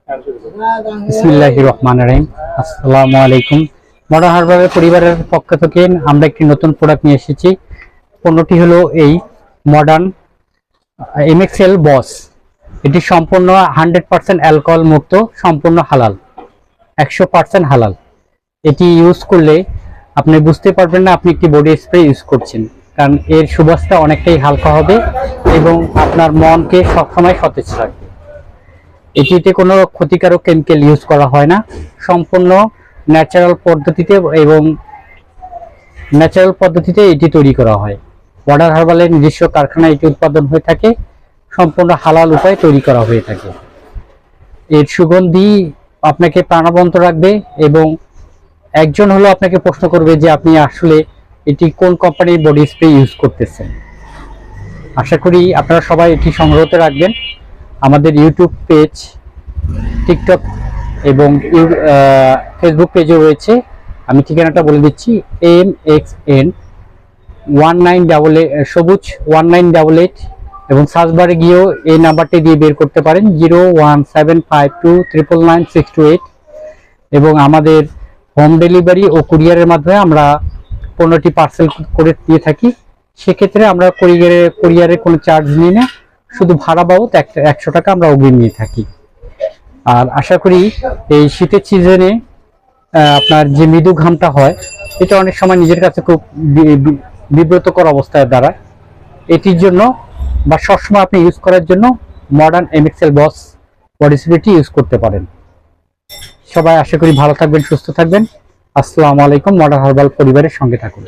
বিসমিল্লাহির রহমানির রহিম। আসসালামু আলাইকুম। মডার্ন হার্বালের পরিবারের পক্ষ থেকে আমরা একটি নতুন প্রোডাক্ট নিয়ে এসেছি। পণ্যটি হলো এই মডার্ন এমএক্সএল বস। এটি সম্পূর্ণ 100% অ্যালকোহল মুক্ত, সম্পূর্ণ হালাল, 100% হালাল। এটি ইউজ করলে আপনি বুঝতে পারবেন না আপনি একটি বডি স্প্রে ইউজ করছেন, কারণ এর সুবাসটা অনেকটাই হালকা হবে এবং আপনার মনকে সবসময় সতেজ রাখবে। এটিতে কোনো ক্ষতিকারক কেমিক্যাল ইউজ করা হয় না, সম্পূর্ণ ন্যাচারাল পদ্ধতিতে এবং ন্যাচারাল পদ্ধতিতে এটি তৈরি করা হয়। মডার্ন হার্বালের নিজস্ব কারখানায় এটি উৎপাদন হয়ে থাকে, সম্পূর্ণ হালাল উপায়ে তৈরি করা হয়ে থাকে। এর সুগন্ধি আপনাকে প্রাণবন্ত রাখবে এবং একজন হলো আপনাকে প্রশ্ন করবে যে আপনি আসলে এটি কোন কোম্পানির বডি স্প্রে ইউজ করতেছেন। আশা করি আপনারা সবাই এটি সংগ্রহতে রাখবেন। আমাদের ইউটিউব পেজ, টিকটক এবং ফেসবুক পেজও রয়েছে। আমি ঠিকানাটা বলে দিচ্ছি, MXN 1988 সবুজ 1988, এবং সার্চ বারে গিয়েও এই নাম্বারটি দিয়ে বের করতে পারেন 01752999628। এবং আমাদের হোম ডেলিভারি ও কুরিয়ারের মাধ্যমে আমরা পণ্যটি পার্সেল করে দিয়ে থাকি। সেক্ষেত্রে আমরা কুরিয়ারের কোনো চার্জ নিই না, শুধু ভাড়া বাবদ 100 টাকা আমরা অগ্রিম নিয়ে থাকি। আর আশা করি এই শীতের সিজনে আপনার যে মৃদু ঘামটা হয়, এটা অনেক সময় নিজের কাছে খুব বিব্রতকর অবস্থায় দাঁড়ায়। এটির জন্য বা সবসময় আপনি ইউজ করার জন্য মডার্ন এমএক্সএল বস বডি স্প্রেটি ইউজ করতে পারেন। সবাই আশা করি ভালো থাকবেন, সুস্থ থাকবেন। আসসালামু আলাইকুম। মডার্ন হার্বাল পরিবারের সঙ্গে থাকুন।